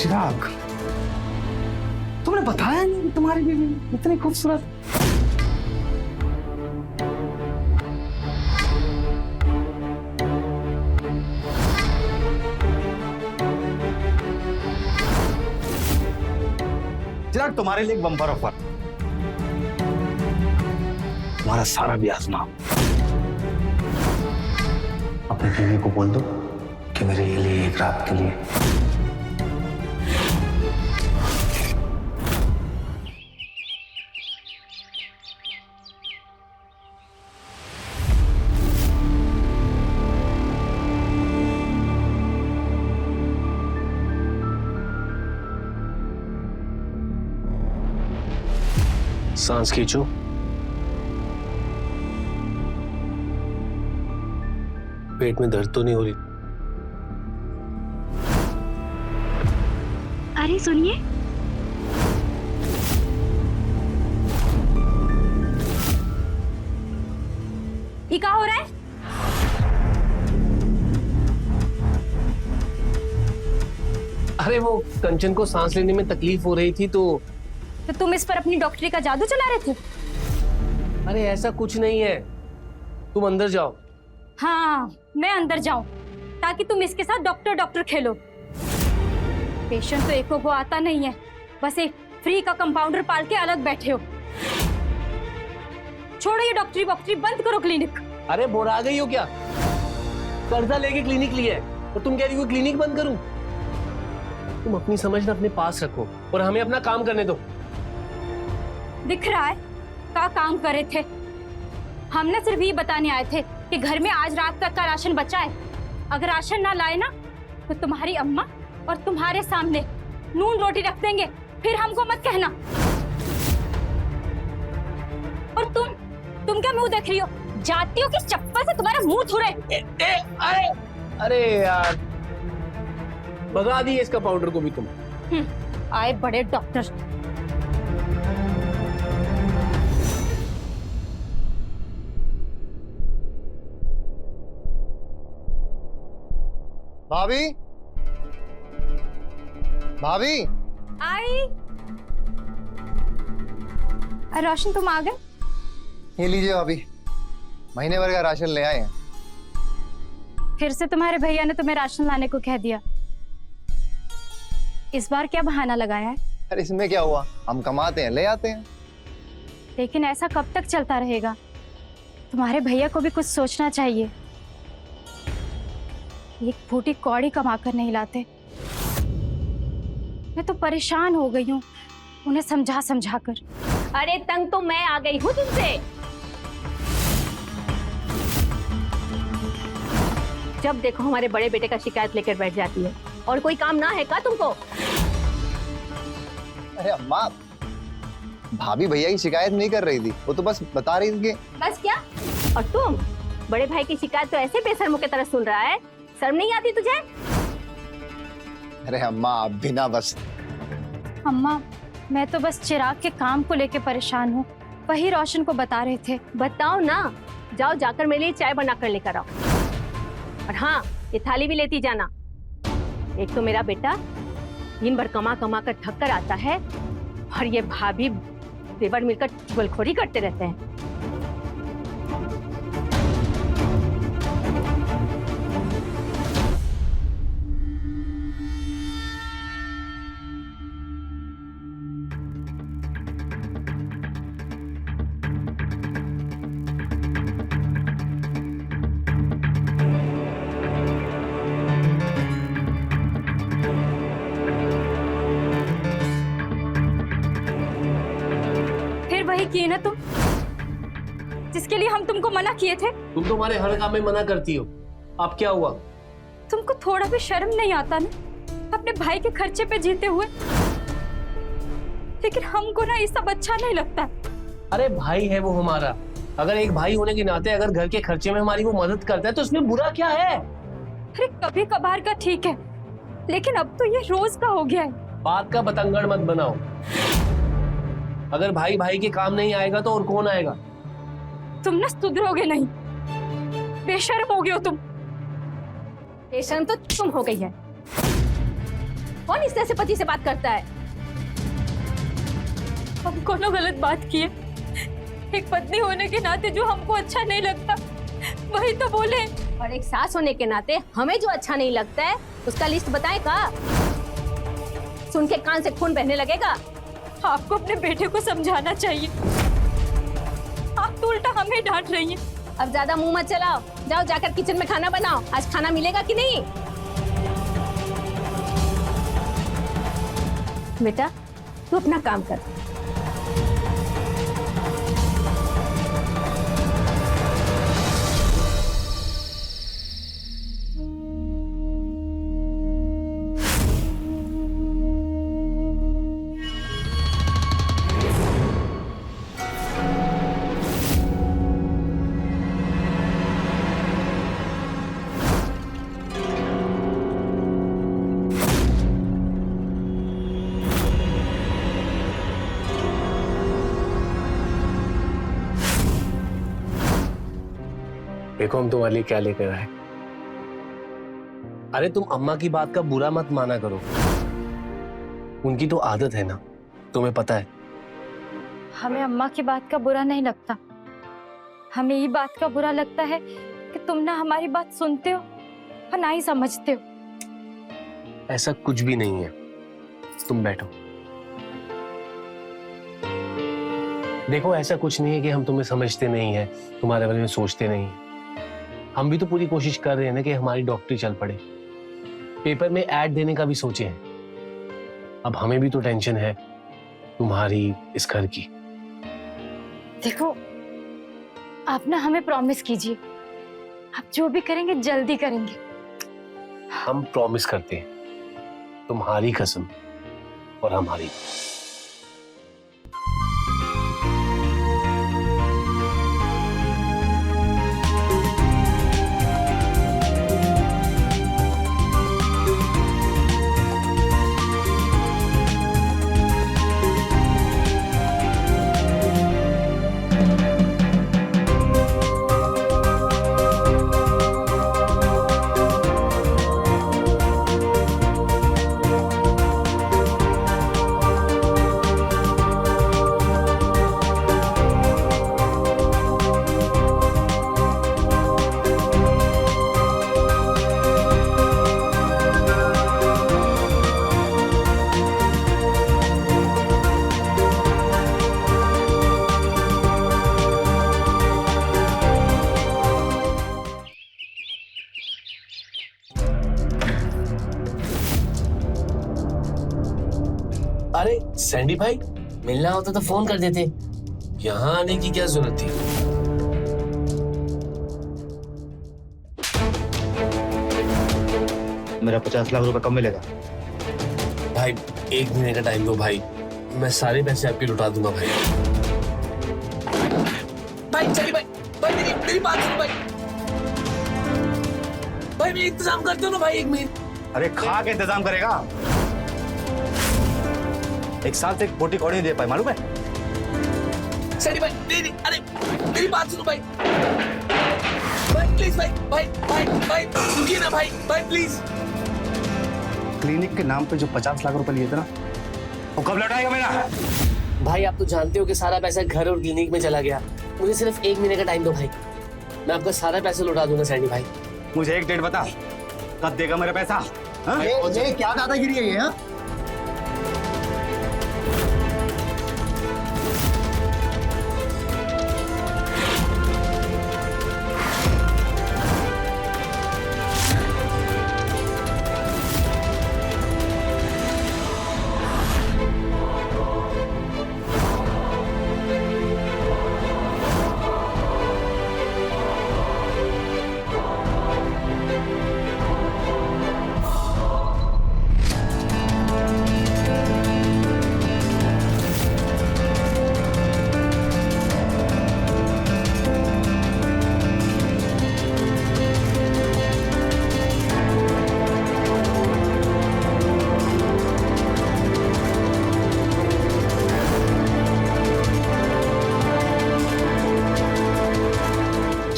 चिराग, तुमने बताया नहीं कि तुम्हारी बीवी इतनी खूबसूरत। चिराग, तुम्हारे लिए एक बम्पर ऑफर, तुम्हारा सारा ब्याह नाम अपने बीवी को बोल दो कि मेरे लिए एक रात के लिए। सांस खींचो। पेट में दर्द तो नहीं हो रही? अरे सुनिए, ये क्या हो रहा है? अरे वो कंचन को सांस लेने में तकलीफ हो रही थी तो तुम इस पर अपनी डॉक्टरी का जादू चला रहे थे? अरे ऐसा कुछ नहीं है, तुम अंदर जाओ। हाँ, मैं अंदर जाऊं ताकि तुम इसके साथ डॉक्टर डॉक्टर खेलो। पेशेंट तो एको को आता नहीं है, बस एक फ्री का कंपाउंडर पाल के अलग बैठे हो। छोड़ो ये डॉक्टरी बॉक्टरी, बंद करो क्लिनिक। अरे बोरा गई हो क्या? कर्जा लेके क्लिनिक लिया है और तुम कह रही हो क्लिनिक बंद करूं? तुम अपनी समझ ना अपने पास रखो और हमें अपना काम करने दो। दिख रहा है क्या काम कर रहे थे? हमने सिर्फ ये बताने आए थे कि घर में आज रात तक का राशन बचा है। अगर राशन ना लाए ना तो तुम्हारी अम्मा और तुम्हारे सामने नून रोटी रख देंगे, फिर हमको मत कहना। और तुम क्या मुंह देख रही हो? जातियों की चप्पल से तुम्हारा मुंह थुरे। अरे यार, भगा दिए इसका पाउडर को भी तुम। आए बड़े डॉक्टर। भाभी, भाभी। आई। रोशन, तुम आ गए? ये लीजिए भाभी, महीने भर का राशन ले आए हैं। फिर से तुम्हारे भैया ने तुम्हें राशन लाने को कह दिया। इस बार क्या बहाना लगाया है? अरे इसमें क्या हुआ, हम कमाते हैं ले आते हैं। लेकिन ऐसा कब तक चलता रहेगा? तुम्हारे भैया को भी कुछ सोचना चाहिए। एक फूटी कौड़ी कमा कर नहीं लाते। मैं तो परेशान हो गई हूँ उन्हें समझा समझा कर। अरे तंग तो मैं आ गई हूँ तुमसे। जब देखो हमारे बड़े बेटे का शिकायत लेकर बैठ जाती है। और कोई काम ना है का तुमको? अरे अम्मा, भाभी भैया की शिकायत नहीं कर रही थी, वो तो बस बता रही थी कि। बस क्या? और तुम बड़े भाई की शिकायत तो ऐसे बेशर्मों की तरह सुन रहा है, शर्म नहीं आती तुझे? अरे अम्मा, आप भी ना बस। अम्मा, मैं तो बस चिराग के काम को लेके परेशान हूँ, वही रोशन को बता रहे थे। बताओ ना, जाओ जाकर मेरे लिए चाय बना कर लेकर आओ। और हाँ, ये थाली भी लेती जाना। एक तो मेरा बेटा दिन भर कमा कमा कर थक कर आता है और ये भाभी देवर मिलकर चुगलखोरी करते रहते हैं। किए ना तुम, जिसके लिए हम तुमको मना किए थे। तुम तो हमारे हर काम में मना करती हो, अब क्या हुआ? तुमको थोड़ा भी शर्म नहीं आता ना अपने भाई के खर्चे पे जीते हुए? लेकिन हमको ना ये सब अच्छा नहीं लगता। अरे भाई है वो हमारा, अगर एक भाई होने के नाते अगर घर के खर्चे में हमारी वो मदद करता है तो उसमें बुरा क्या है? अरे कभी कभार का ठीक है, लेकिन अब तो ये रोज का हो गया है। बात का बतंगड़ मत बनाओ। अगर भाई भाई के काम नहीं आएगा तो और कौन आएगा? तुम ना सुधरोगे नहीं, बेशर्म हो गए हो तुम। बेशर्म तो तुम हो गई है। कौन इस तरह से पति से बात करता है? हम कोनो गलत बात किए? एक पत्नी होने के नाते जो हमको अच्छा नहीं लगता वही तो बोले। और एक सास होने के नाते हमें जो अच्छा नहीं लगता है उसका लिस्ट बताए का? सुन के कान से खून बहने लगेगा। आपको अपने बेटे को समझाना चाहिए, आप तो उल्टा हमें डांट रही हैं। अब ज्यादा मुंह मत चलाओ, जाओ जाकर किचन में खाना बनाओ। आज खाना मिलेगा कि नहीं? बेटा तू अपना काम कर। देखो हम तुम्हारे लिए क्या लेकर आए। अरे तुम अम्मा की बात का बुरा मत माना करो, उनकी तो आदत है ना, तुम्हें पता है। हमें अम्मा की बात का बुरा नहीं लगता, हमें ये बात का बुरा लगता है कि तुम ना हमारी बात सुनते हो और ना ही समझते हो। ऐसा कुछ भी नहीं है, तुम बैठो। देखो ऐसा कुछ नहीं है कि हम तुम्हें समझते नहीं है, तुम्हारे बारे में सोचते नहीं है। हम भी तो पूरी कोशिश कर रहे हैं ना कि हमारी डॉक्टरी चल पड़े, पेपर में ऐड देने का भी सोचे हैं। अब हमें भी तो टेंशन है तुम्हारी, इस घर की। देखो आप ना हमें प्रॉमिस कीजिए, आप जो भी करेंगे जल्दी करेंगे। हम प्रॉमिस करते हैं, तुम्हारी कसम और हमारी। अरे सैंडी भाई, मिलना होता तो फोन कर देते, यहाँ आने की क्या जरूरत थी? मेरा 50 लाख रुपए कब मिलेगा? भाई 1 महीने का टाइम दो भाई, मैं सारे पैसे आपके लौटा दूंगा भाई। भाई चलिए भाई, भाई मेरी बात सुनो भाई। भाई मैं इंतजाम करते हो ना भाई 1 महीने। अरे खा के इंतजाम करेगा, 1 साल से एक बोटी कौड़ी नहीं दे पाए, मालूम है? सैंडी भाई नहीं, अरे मेरी बात सुनो भाई। भाई प्लीज भाई, भाई भाई भाई रुकिए ना भाई, भाई प्लीज। क्लिनिक के नाम पे जो 50 लाख रुपए लिए थे ना, वो कब लौटाएगा मेरा? भाई आप तो जानते हो कि सारा पैसा घर और क्लिनिक में चला गया, मुझे सिर्फ 1 महीने का टाइम दो भाई, मैं आपका सारा पैसा लौटा दूंगा सैंडी भाई। मुझे एक डेट बता, कब देगा मेरा पैसा? ये क्या दादागिरी है ये? हाँ?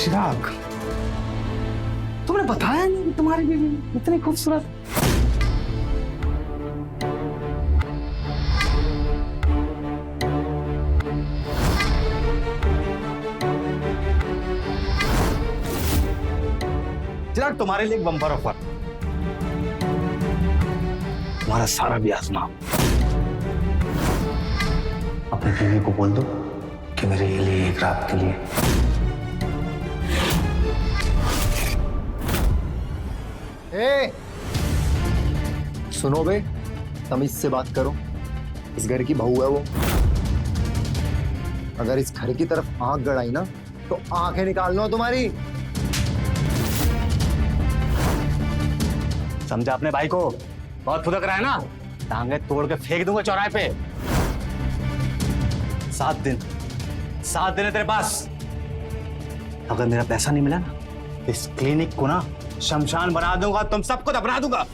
चिराग, तुमने बताया नहीं कि तुम्हारी बीवी इतनी खूबसूरत। गुजरात तुम्हारे लिए एक बम्पर ऑफर, तुम्हारा सारा ब्याज माफ। अपने प्रेमी को बोल दो कि मेरे लिए एक रात के लिए सुनो बे, तमीज से बात करो। इस घर की बहू है वो। अगर इस घर की तरफ आंख गड़ाई ना तो आंखें निकाल लो तुम्हारी। समझा अपने भाई को? बहुत फुदक रहा है ना, टांगे तोड़ के फेंक दूंगा चौराहे पे। 7 दिन है तेरे पास। अगर मेरा पैसा नहीं मिला ना, इस क्लिनिक को ना शमशान बना दूंगा, तुम सबको दफना दूंगा।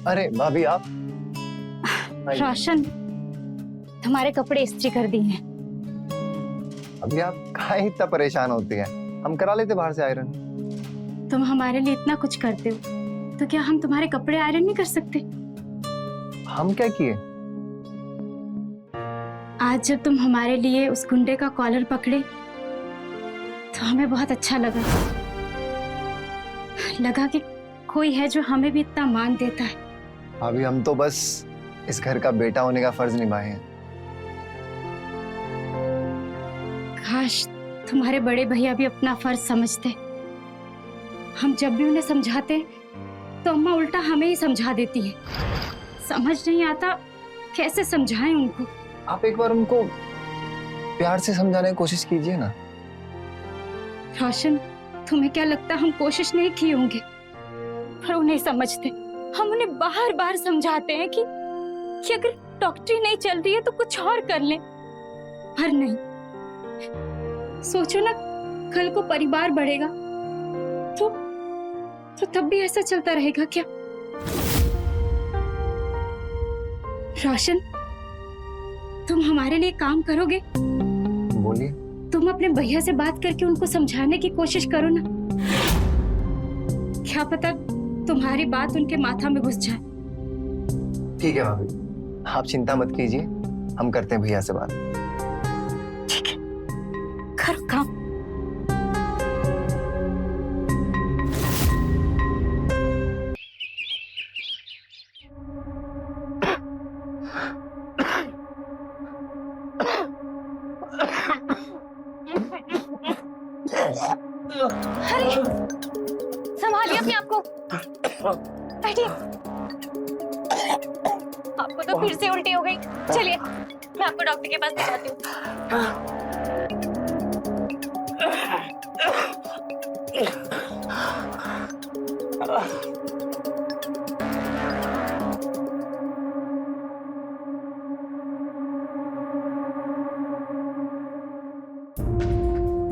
अरे भाभी आप रोशन, तुम्हारे कपड़े इस्त्री कर दिए हैं। अभी आप काहे इतना परेशान होती हैं? हम करा लेते बाहर से आयरन। तुम हमारे लिए इतना कुछ करते हो, तो क्या हम तुम्हारे कपड़े आयरन नहीं कर सकते? हम क्या किए? आज जब तुम हमारे लिए उस गुंडे का कॉलर पकड़े तो हमें बहुत अच्छा लगा कि कोई है जो हमें भी इतना मान देता है। अभी हम तो बस इस घर का बेटा होने का फर्ज निभाए हैं। काश तुम्हारे बड़े भैया भी अपना फर्ज समझते। हम जब भी उन्हें समझाते तो अम्मा उल्टा हमें ही समझा देती है। समझ नहीं आता कैसे समझाएं उनको। आप एक बार उनको प्यार से समझाने की कोशिश कीजिए ना। रोशन, तुम्हें क्या लगता हम कोशिश नहीं किए होंगे? पर वो नहीं समझते। हम उन्हें बार बार समझाते हैं कि अगर डॉक्टरी नहीं चल रही है तो कुछ और कर लें, पर नहीं। सोचो ना, कल को परिवार बढ़ेगा तो तब भी ऐसा चलता रहेगा क्या? रोशन, तुम हमारे लिए काम करोगे? बोलिए। तुम अपने भैया से बात करके उनको समझाने की कोशिश करो ना। क्या पता तुम्हारी बात उनके माथा में घुस जाए। ठीक है भाभी, आप चिंता मत कीजिए, हम करते हैं भैया से बात। ठीक है, करो काम। अरे, संभालिए अपने आप को। बैठिए। आपको तो फिर से उल्टी हो गई। चलिए, मैं आपको डॉक्टर के पास ले जाती हूँ।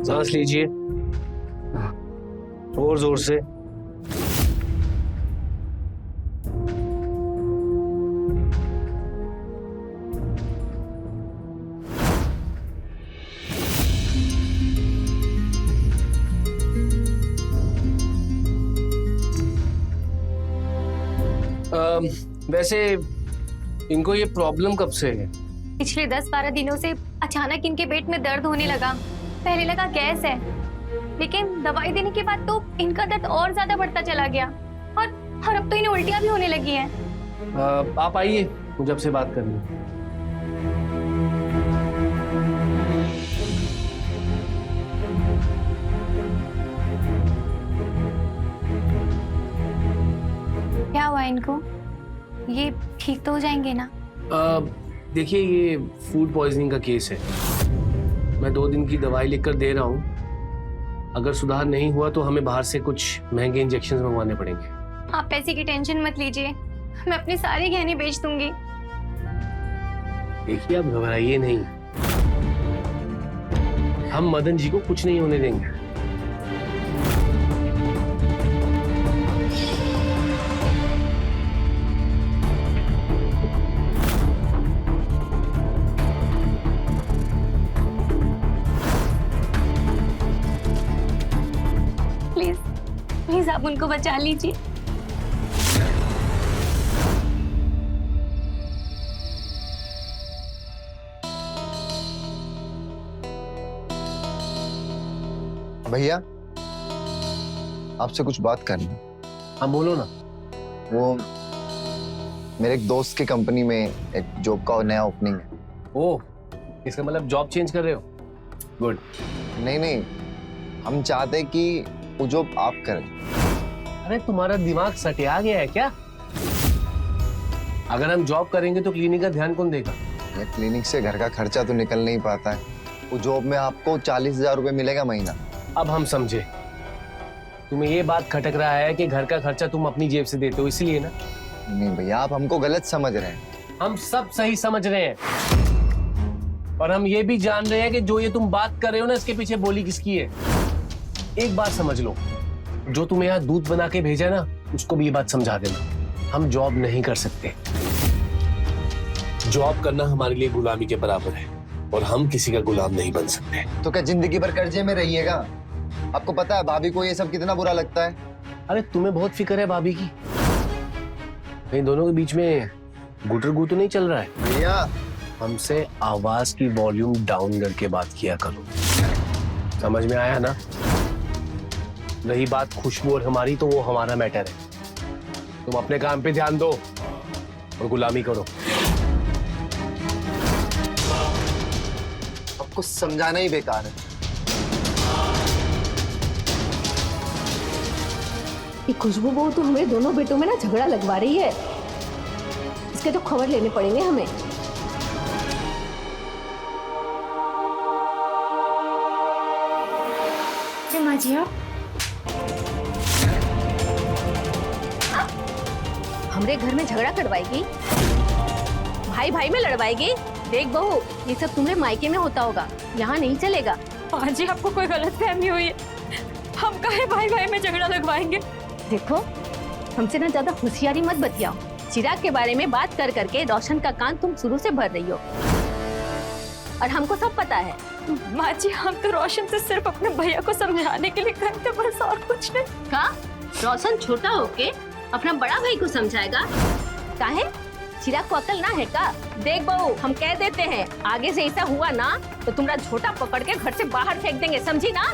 सांस लीजिए और जोर से। वैसे इनको ये प्रॉब्लम कब से है? पिछले 10-12 दिनों से अचानक इनके पेट में दर्द होने लगा। पहले लगा गैस है, लेकिन दवाई देने के बाद तो इनका दर्द और ज्यादा बढ़ता चला गया और अब तो इन्हें उल्टियां भी होने लगी हैं। आप आइए, मुझे आपसे बात करनी है। हुआ है इनको? ये ठीक तो हो जाएंगे ना? देखिए, ये फूड पॉइजनिंग का केस है। मैं 2 दिन की दवाई लिखकर दे रहा हूँ। अगर सुधार नहीं हुआ तो हमें बाहर से कुछ महंगे इंजेक्शन मंगवाने पड़ेंगे। आप पैसे की टेंशन मत लीजिए, मैं अपने सारे गहने बेच दूंगी। देखिए, आप घबराइए नहीं, हम मदन जी को कुछ नहीं होने देंगे। प्लीज प्लीज आप उनको बचा लीजिए। भैया, आपसे कुछ बात करनी। हाँ बोलो ना। वो मेरे एक दोस्त की कंपनी में एक जॉब का नया ओपनिंग है। ओह, इसका मतलब जॉब चेंज कर रहे हो? गुड। नहीं नहीं, हम चाहते हैं कि वो जॉब आप करें। अरे तुम्हारा दिमाग सटिया गया है क्या? अगर हम जॉब करेंगे तो क्लिनिक का ध्यान कौन देगा? ये क्लिनिक से घर का खर्चा तो निकल नहीं पाता है। वो जॉब में आपको 40,000 रुपए मिलेगा महीना। अब हम समझे, तुम्हें ये बात खटक रहा है कि घर का खर्चा तुम अपनी जेब से देते हो, इसलिए ना? नहीं भैया, आप हमको गलत समझ रहे हैं। हम सब सही समझ रहे हैं, और हम ये भी जान रहे हैं कि जो ये तुम बात कर रहे हो ना, इसके पीछे बोली किसकी है। एक बात समझ लो, जो तुम्हें यहाँ दूध बना के भेजा है ना, उसको भी ये बात समझा देना, हम जॉब नहीं कर सकते। जॉब करना हमारे लिए गुलामी के बराबर है, और हम किसी का गुलाम नहीं बन सकते। तो क्या जिंदगी भर कर्जे में रहिएगा? आपको पता है भाभी को ये सब कितना बुरा लगता है। अरे तुम्हें बहुत फिक्र है भाभी की, इन दोनों के बीच में गुटर गू तो नहीं चल रहा है? भैया, हमसे आवाज की वॉल्यूम डाउन करके बात किया करो, समझ में आया ना? रही बात खुशबू और हमारी, तो वो हमारा मैटर है। तुम अपने काम पे ध्यान दो और गुलामी करो। आपको समझाना ही बेकार है। ये खुशबू बहू तो हमें दोनों बेटों में ना झगड़ा लगवा रही है। इसके तो खबर लेने पड़ेंगे हमें। माँ जी, आप हमरे घर में झगड़ा करवाएगी, भाई भाई में लड़वाएगी। देख बहू, ये सब तुम्हारे मायके में होता होगा, यहाँ नहीं चलेगा। माँ जी, आपको कोई गलतफहमी हुई है, हम काहे भाई भाई में झगड़ा लगवाएंगे? देखो, हमसे ना ज्यादा होशियारी मत बतियाओ। चिराग के बारे में बात कर करके रोशन का कान तुम शुरू से भर रही हो, और हमको सब पता है। माँ जी, हम तो रोशन से सिर्फ अपने भैया को समझाने के लिए गए थे, बस और कुछ नहीं। का रोशन छोटा होके अपना बड़ा भाई को समझाएगा? काहे? चिराग को अकल ना है का? देख बहू, हम कह देते हैं, आगे से ऐसा हुआ ना तो तुम्हारा झोटा पकड़ के घर से बाहर फेंक देंगे, समझी ना?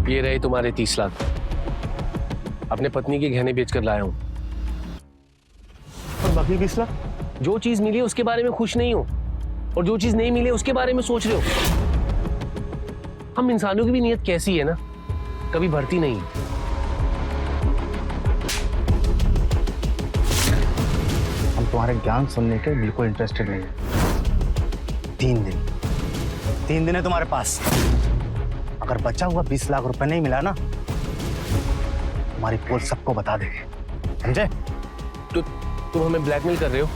ये रहे तुम्हारे 30 लाख। अपने पत्नी के गहने बेचकर लाया हूँ। और बाकी 20 लाख? जो चीज मिली उसके बारे में खुश नहीं हो, और जो चीज नहीं मिली उसके बारे में सोच रहे हो। हम इंसानों की भी नीयत कैसी है ना, कभी भरती नहीं। हम तुम्हारे ज्ञान सुनने के बिल्कुल इंटरेस्टेड नहीं है। 3 दिन है तुम्हारे पास। अगर बचा हुआ 20 लाख रुपए नहीं मिला ना, हमारी पोल सबको बता देंगे, समझे? तो तुम हमें ब्लैकमेल कर रहे हो?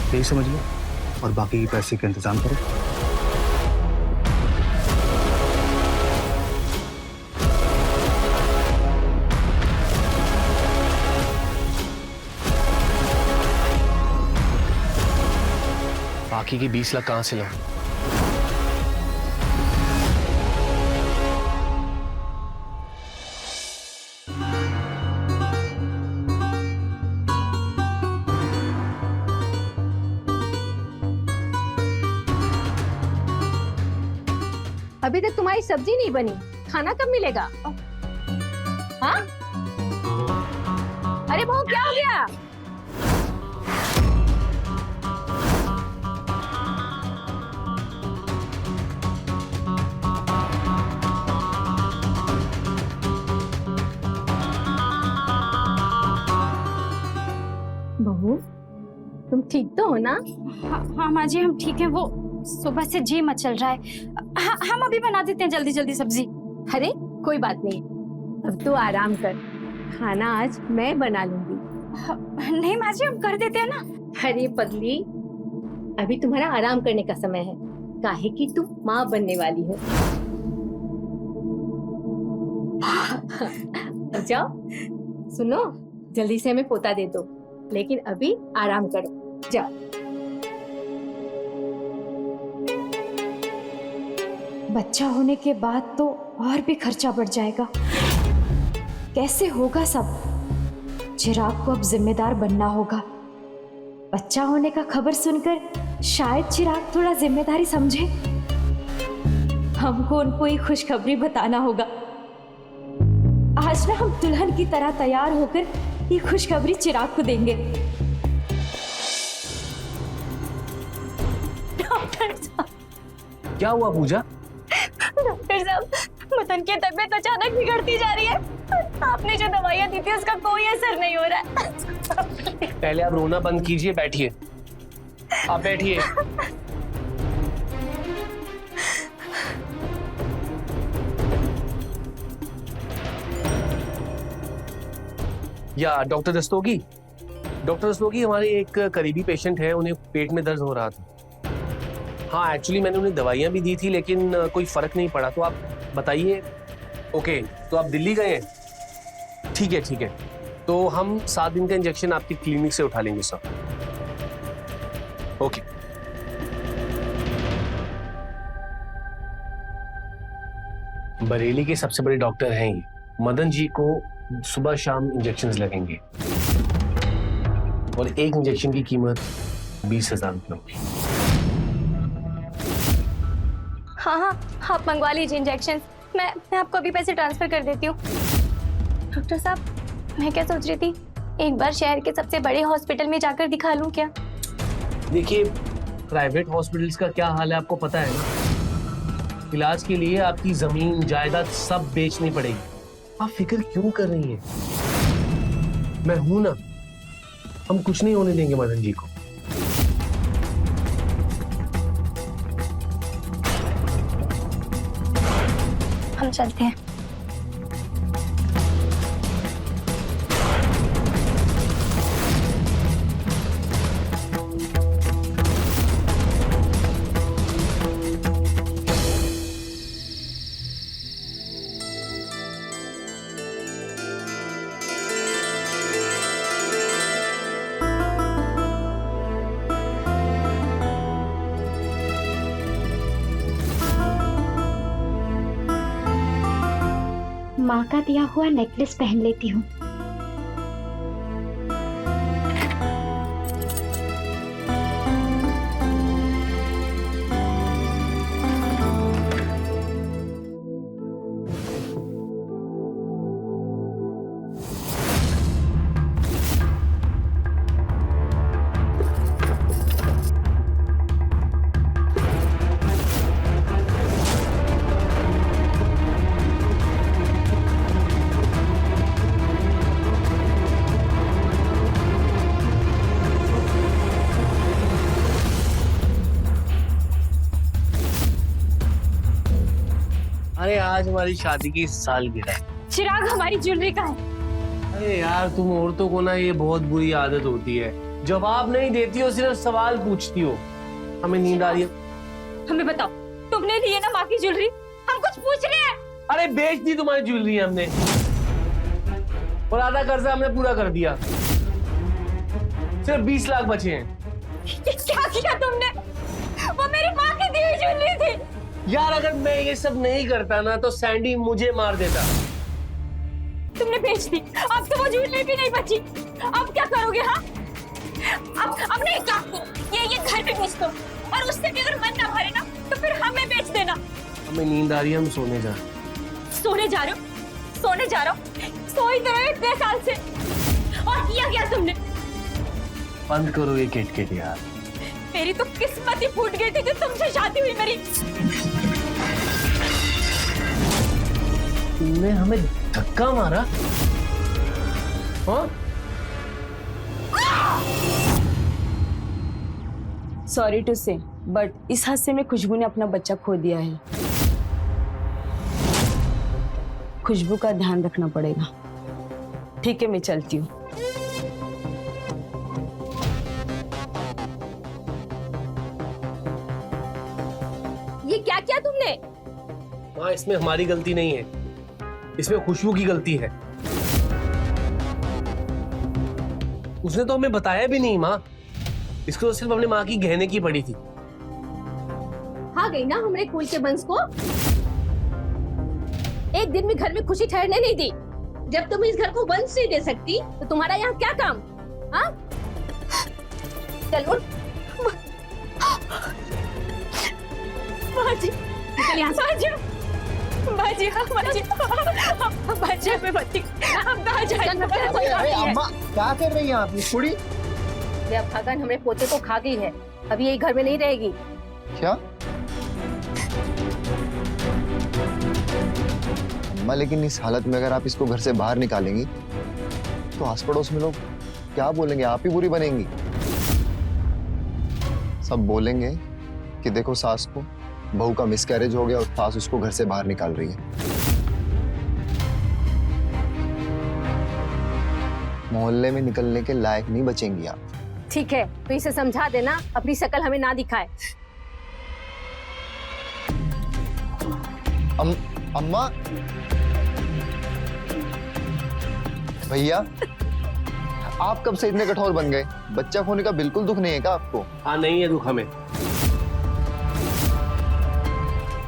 यही समझ लो, और बाकी के पैसे का इंतजाम करो। बाकी की 20 लाख कहां से लाऊं? अभी तक तुम्हारी सब्जी नहीं बनी, खाना कब मिलेगा? हाँ? अरे बहू क्या हो गया? बहू तुम ठीक तो हो ना? हाँ माँ जी, हम ठीक है। वो सुबह से जी मचल रहा है। हम अभी बना देते हैं जल्दी जल्दी सब्जी। अरे कोई बात नहीं, अब तू आराम कर, खाना आज मैं बना लूंगी। नहीं माँ जी, हम कर देते हैं ना। अरे पगली, अभी तुम्हारा आराम करने का समय है, काहे कि तुम माँ बनने वाली हो। अब जाओ, सुनो, जल्दी से हमें पोता दे दो, लेकिन अभी आराम करो, जाओ। बच्चा होने के बाद तो और भी खर्चा बढ़ जाएगा। कैसे होगा सब? चिराग को अब जिम्मेदार बनना होगा। बच्चा होने का खबर सुनकर शायद चिराग थोड़ा जिम्मेदारी समझे। हमको उनको ये खुशखबरी बताना होगा। आज ना हम दुल्हन की तरह तैयार होकर ये खुशखबरी चिराग को देंगे। डॉक्टर साहब, क्या हुआ पूजा? डॉक्टर साहब, मदन की तबीयत अचानक बिगड़ती जा रही है। आपने जो दवाइयाँ दी थी उसका कोई असर नहीं हो रहा है। पहले आप रोना बंद कीजिए, बैठिए। आप बैठिए। या डॉक्टर दस्तोगी? डॉक्टर दस्तोगी, हमारे एक करीबी पेशेंट है, उन्हें पेट में दर्द हो रहा था। हाँ, एक्चुअली मैंने उन्हें दवाइयाँ भी दी थी, लेकिन कोई फर्क नहीं पड़ा। तो आप बताइए। ओके, तो आप दिल्ली गए हैं? ठीक है ठीक है, तो हम 7 दिन का इंजेक्शन आपकी क्लिनिक से उठा लेंगे सर। ओके। बरेली के सबसे बड़े डॉक्टर हैं ये। मदन जी को सुबह शाम इंजेक्शंस लगेंगे, और एक इंजेक्शन की कीमत 20,000 रुपये होगी। हाँ हाँ, आप मंगवा लीजिए इंजेक्शन। मैं आपको अभी पैसे ट्रांसफर कर देती हूँ। डॉक्टर साहब, मैं क्या सोच रही थी, एक बार शहर के सबसे बड़े हॉस्पिटल में जाकर दिखा लूँ क्या? देखिए, प्राइवेट हॉस्पिटल्स का क्या हाल है आपको पता है ना। इलाज के लिए आपकी जमीन जायदाद सब बेचनी पड़ेगी। आप फिक्र क्यों कर रही हैं? मैं हूं ना, हम कुछ नहीं होने देंगे मदन जी को। हम चलते हैं। माँ का दिया हुआ नेकलेस पहन लेती हूँ। अरे आज हमारी शादी की सालगिरह है। चिराग हमारी ज्वेलरी का है। अरे यार तुम औरतों को ना ये बहुत बुरी आदत होती है, जवाब नहीं देती हो, सिर्फ सवाल पूछती हो। हमें नींद आ रही है। हमें बताओ, तुमने ली है ना माँ की ज्वेलरी? हम कुछ पूछ रहे हैं। अरे बेच दी तुम्हारी ज्वेलरी हमने, और आधा कर्जा हमने पूरा कर दिया। सिर्फ 20 लाख बचे हैं। ये क्या किया तुमने? वो मेरी माँ की दी हुई ज्वेलरी थी। यार अगर मैं ये सब नहीं करता ना तो सैंडी मुझे मार देता। तुमने बेच दी, अब तो वो ज्वेलरी भी नहीं बची। अब क्या करोगे? हाँ, अब नहीं, काम करो, ये घर पे बेच दो, और उससे भी अगर मन ना भरे ना तो फिर हमें बेच देना। हमें नींद आ रही है, हम सोने जा। सोने जा रहे हो? सोने जा रहा हूँ? सो ही तो रहे हो इतने साल से, और किया क्या तुमने? बंद करो ये किट यार। मेरी तो किस्मत ही फूट गई थी जो तुमसे शादी हुई मेरी। तुमने हमें धक्का मारा? हाँ? सॉरी टू से, बट इस हादसे में खुशबू ने अपना बच्चा खो दिया है। खुशबू का ध्यान रखना पड़ेगा। ठीक है, मैं चलती हूँ। ये क्या किया तुमने? माँ इसमें हमारी गलती नहीं है, इसमें खुशबू की गलती है। उसने तो हमें बताया भी नहीं माँ, इसको तो सिर्फ अपनी माँ की गहने की पड़ी थी। आ गई ना हमारे कुल के वंश को। एक दिन भी घर में खुशी ठहरने नहीं दी। जब तुम इस घर को वंश नहीं दे सकती तो तुम्हारा यहाँ क्या काम? हाँ, चलो बाजी, निकल यहाँ से। बाजी, बाजी हमें बच्ची, हम कहाँ जाएंगे? अम्मा क्या कर रही हैं आप? ये कुड़ी ये अब खगन हमारे पोते को खा गई है, अभी यही घर में नहीं रहेगी। क्या? अम्मा लेकिन इस हालत में अगर आप इसको घर से बाहर निकालेंगी तो आस पड़ोस में लोग क्या बोलेंगे? आप ही बुरी बनेंगी। सब बोलेंगे कि देखो सास को, बहू का मिसकैरेज हो गया और सास उसको घर से बाहर निकाल रही है। मोहल्ले में निकलने के लायक नहीं बचेंगी आप। ठीक है, तो इसे समझा देना अपनी शक्ल हमें ना दिखाए। अम्मा, भैया आप कब से इतने कठोर बन गए? बच्चा खोने का बिल्कुल दुख नहीं है क्या आपको? हाँ नहीं है दुख हमें,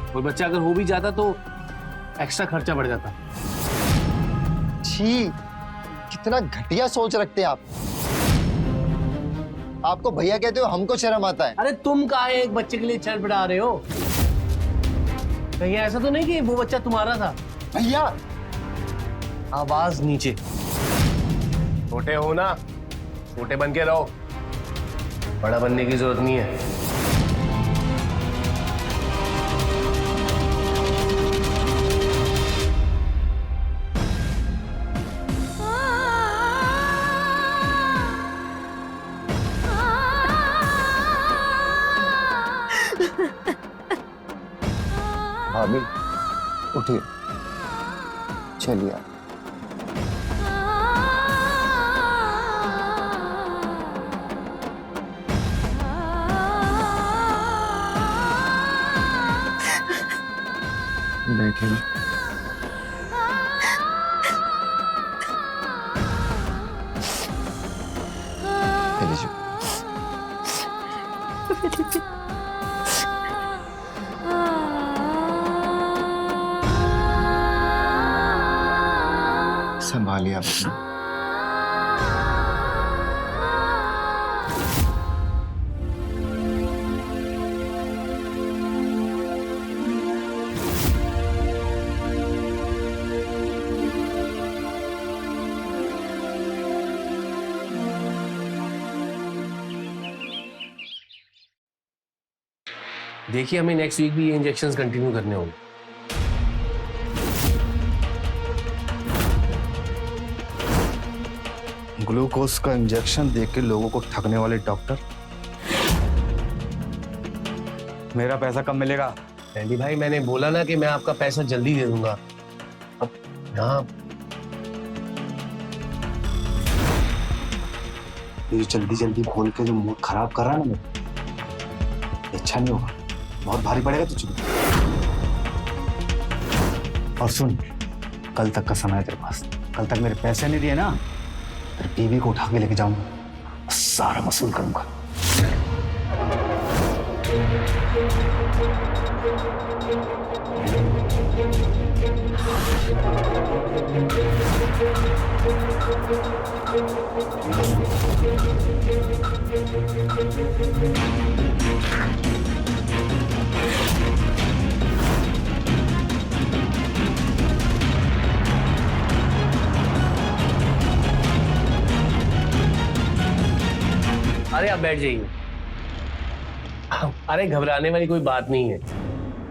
और बच्चा अगर हो भी जाता तो एक्स्ट्रा खर्चा बढ़ जाता। छी, कितना घटिया सोच रखते हैं आप। आपको भैया कहते हो, हमको शर्म आता है। अरे तुम काहे एक बच्चे के लिए छटपटा रहे हो? कहीं ऐसा तो नहीं कि वो बच्चा तुम्हारा था? भैया आवाज नीचे। छोटे हो ना, छोटे बन के रहो, बड़ा बनने की जरूरत नहीं है। भाभी उठिए, चलिए आप। बैठिए। संभालिए आप अपना। देखिए हमें नेक्स्ट वीक भी ये इंजेक्शंस कंटिन्यू करने होंगे। ग्लूकोज का इंजेक्शन देके के लोगों को ठगने वाले डॉक्टर। मेरा पैसा कब मिलेगा? एंडी भाई, मैंने बोला ना कि मैं आपका पैसा जल्दी दे दूंगा। अब यहाँ ये जल्दी जल्दी बोल के जो मूड खराब कर रहा है ना मेरा, ये अच्छा नहीं होगा, बहुत भारी पड़ेगा तुझे। और सुन, कल तक का समय है तेरे पास। कल तक मेरे पैसे नहीं दिए ना, तेरी बीवी को उठा के लेके जाऊंगा, सारा वसूल करूंगा। अरे आप बैठ जाइए। अरे घबराने वाली कोई बात नहीं है।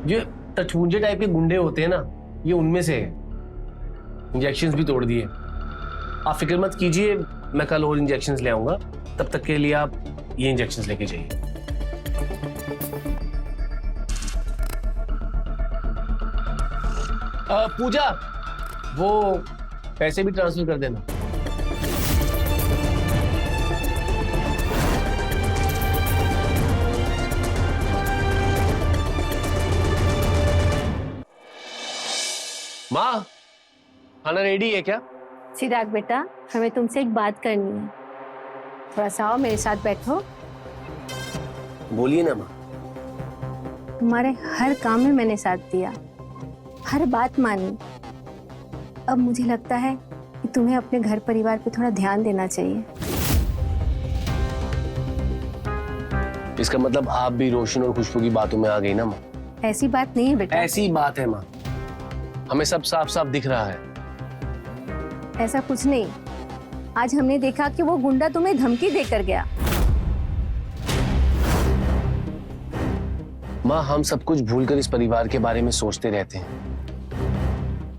जो टचमुंजे टाइप के गुंडे होते हैं ना, ये उनमें से है। इंजेक्शंस भी तोड़ दिए। आप फिक्र मत कीजिए, मैं कल और इंजेक्शंस ले आऊंगा। तब तक के लिए आप ये इंजेक्शंस लेके जाइए। पूजा, वो पैसे भी ट्रांसफर कर देना। माँ, खाना रेडी है क्या? चिराग बेटा, हमें तुमसे एक बात करनी है। थोड़ा सा आओ, मेरे साथ बैठो। बोलिए ना माँ। तुम्हारे हर काम में मैंने साथ दिया, हर बात मानी। अब मुझे लगता है कि तुम्हें अपने घर परिवार पे थोड़ा ध्यान देना चाहिए। इसका मतलब आप भी रोशन और खुशबू की बातों में आ गई ना माँ? ऐसी बात नहीं है बेटा। ऐसी बात है माँ, हमें सब साफ साफ दिख रहा है। ऐसा कुछ नहीं। आज हमने देखा कि वो गुंडा तुम्हें धमकी देकर गया। माँ, हम सब कुछ भूलकर इस परिवार के बारे में सोचते रहते हैं,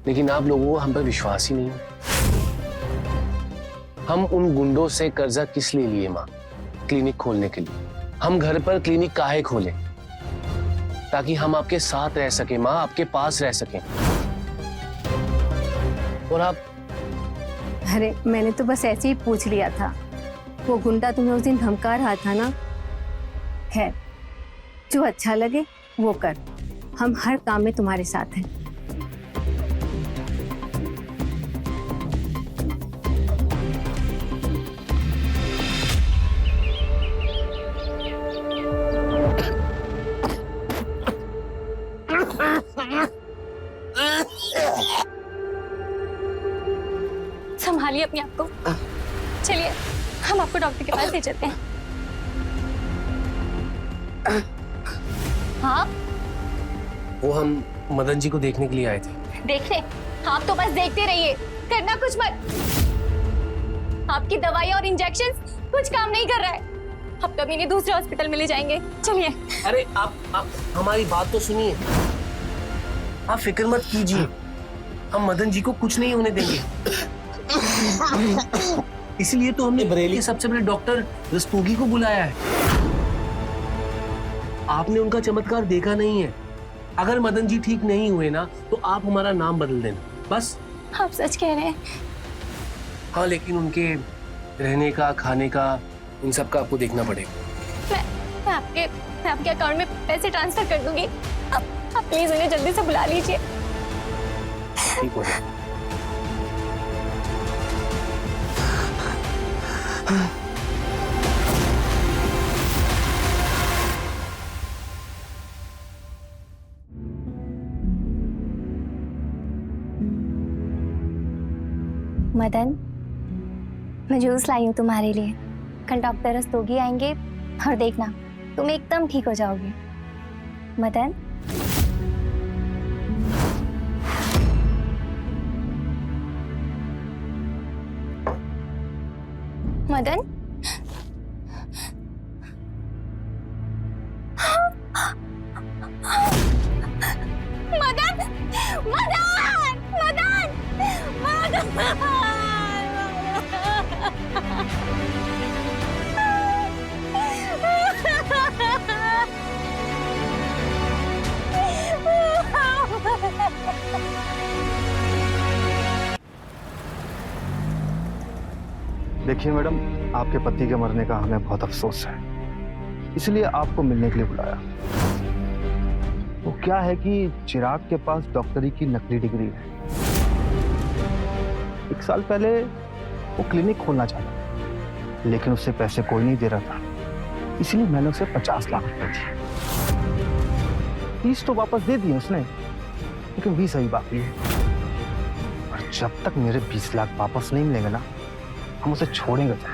लेकिन आप लोगों को हम पर विश्वास ही नहीं है। हम उन गुंडों से कर्जा किस लिए लिए माँ? क्लिनिक खोलने के लिए। हम घर पर क्लिनिक काहे खोले? ताकि हम आपके साथ रह सके माँ, आपके पास रह सकें। और आप? अरे मैंने तो बस ऐसे ही पूछ लिया था। वो गुंडा तुम्हें उस दिन धमका रहा था ना। खैर, जो अच्छा लगे वो कर। हम हर काम में तुम्हारे साथ हैं। संभालिए अपने आप को। चलिए, हम आपको डॉक्टर के पास ले चलते हैं। हाँ, वो हम मदन जी को देखने के लिए आए थे। देखने? आप तो बस देखते रहिए, करना कुछ मत। आपकी दवाई और इंजेक्शन कुछ काम नहीं कर रहा है। अब कभी नहीं दूसरे हॉस्पिटल में ले जाएंगे। चलिए। अरे आप हमारी बात तो सुनिए। आप फिक्र मत कीजिए, हम मदन जी को कुछ नहीं होने देंगे। इसलिए तो हमने बरेली के सबसे बड़े डॉक्टर रस्तोगी को बुलाया है। आपने उनका चमत्कार देखा नहीं है। अगर मदन जी ठीक नहीं हुए ना, तो आप हमारा नाम बदल देना बस। आप सच कह रहे हैं? हाँ, लेकिन उनके रहने का, खाने का, इन सब का आपको देखना पड़ेगा। मैं आपके अकाउंट में पैसे ट्रांसफर कर दूंगी। आप प्लीज उन्हें जल्दी से बुला लीजिए। ठीक हो जाए। मदन, मैं जूस लाई हूँ तुम्हारे लिए। कल डॉक्टर रस्तोगी आएंगे और देखना तुम एकदम ठीक हो जाओगे। मदन, मदन, मदन, मदन, मदन, मदन। देखिए मैडम, आपके पति के मरने का हमें बहुत अफसोस है, इसलिए आपको मिलने के लिए बुलाया। वो क्या है कि चिराग के पास डॉक्टरी की नकली डिग्री है। 1 साल पहले वो क्लिनिक खोलना चाहता, लेकिन उससे पैसे कोई नहीं दे रहा था, इसलिए मैंने उसे 50 लाख रुपए दिए। 30 तो वापस दे दिए उसने, लेकिन 20 अभी बाकी है। और जब तक मेरे 20 लाख वापस नहीं मिलेंगे ना, हम उसे छोड़ेंगे नहीं।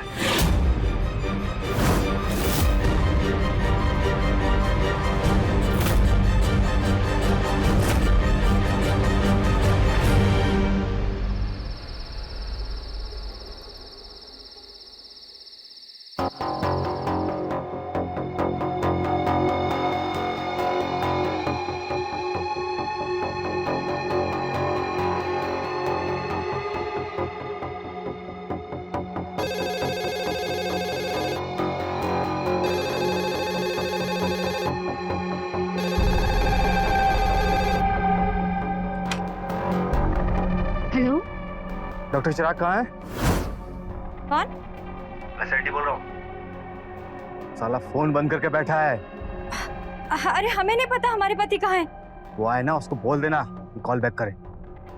हेलो, डॉक्टर चिराग कहाँ है? कौन? मैं सेठी बोल रहा हूँ। साला फोन बंद करके बैठा है। अरे हमें नहीं पता हमारे पति कहाँ हैं। वो आए ना, उसको बोल देना कि कॉल बैक करे,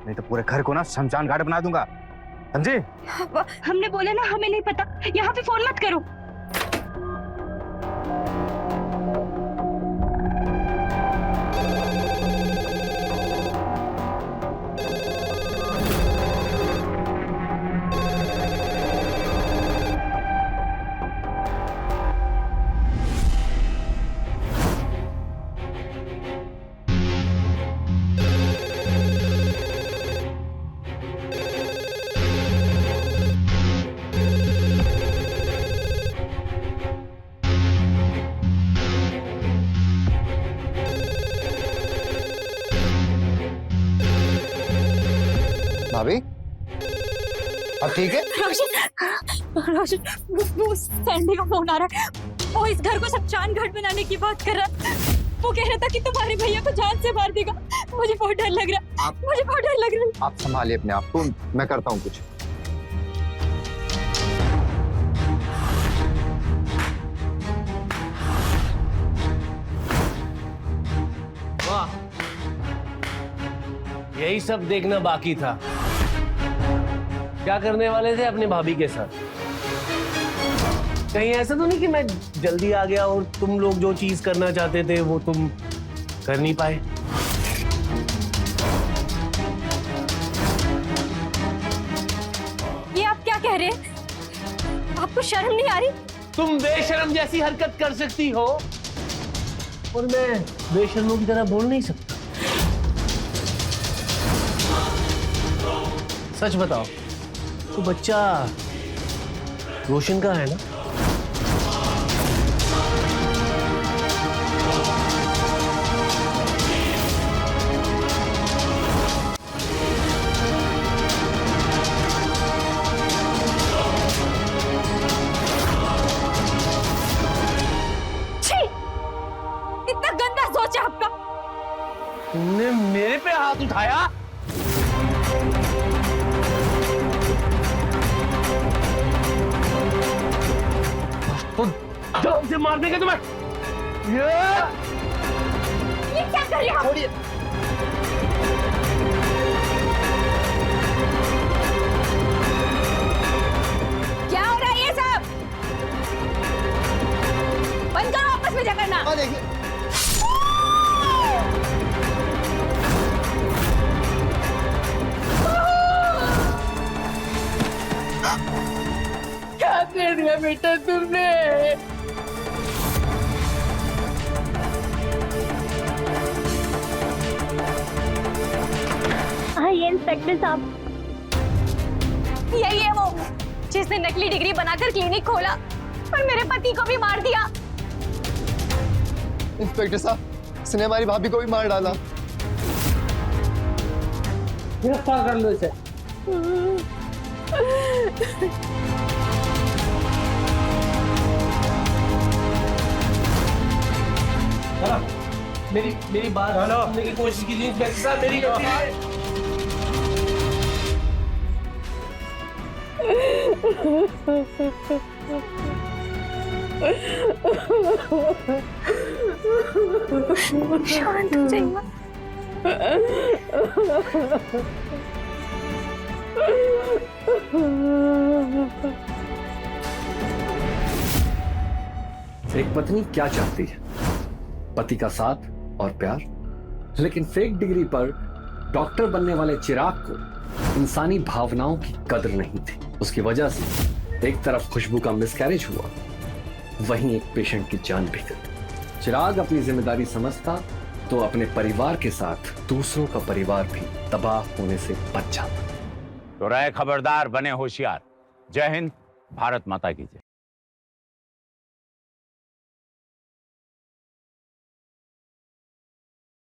नहीं तो पूरे घर को ना शमशान घाट बना दूंगा, समझी? हमने बोला ना हमें नहीं पता, यहाँ पे फोन मत करो। भाभी, अब ठीक है? रोशन, वो सैंडी का फोन आ रहा है। वो इस घर को शमशान घाट बनाने की बात कर रहा है। वो कह रहा था कि तुम्हारे भैया को जान से मार देगा। मुझे बहुत डर लग रहा है, मुझे बहुत डर लग रहा है। आप संभालिए अपने आप को, मैं करता हूँ कुछ। वाह, यही सब देखना बाकी था। क्या करने वाले थे अपनी भाभी के साथ? कहीं ऐसा तो नहीं कि मैं जल्दी आ गया और तुम लोग जो चीज करना चाहते थे वो तुम कर नहीं पाए? ये आप क्या कह रहे हैं? आपको शर्म नहीं आ रही? तुम बेशर्म जैसी हरकत कर सकती हो और मैं बेशर्मों की तरह बोल नहीं सकता। सच बताओ, तो बच्चा रोशन का है ना? छी! इतना गंदा सोच है आपका। तुमने मेरे पे हाथ उठाया? तो जान से मार देंगे तुम्हें। ये क्या कर रहे हो? छोड़िए। क्या हो रहा है ये सब? बंद करो आपस में झगड़ना। देखिए, क्या कर दिया बेटा तुमने? हाँ, ये इंस्पेक्टर साहब, यही है वो जिसने नकली डिग्री बनाकर क्लिनिक खोला और मेरे पति को भी मार दिया। इंस्पेक्टर साहब, इसने हमारी भाभी को भी मार डाला। गिरफ्तार कर लो इसे। मेरी बात सुनने की कोशिश कीजिए इंस्पेक्टर साहब, मेरी गलती है। शांत हो जाइए माँ। एक पत्नी क्या चाहती है? पति का साथ और प्यार। लेकिन फेक डिग्री पर डॉक्टर बनने वाले चिराग को इंसानी भावनाओं की कदर नहीं थी। उसकी वजह से एक तरफ खुशबू का मिसकैरेज हुआ, वहीं एक पेशेंट की जान भी गई। चिराग अपनी जिम्मेदारी समझता तो अपने परिवार के साथ दूसरों का परिवार भी तबाह होने से बच जाता। तो रहे खबरदार, बने होशियार। जय हिंद, भारत माता की जय।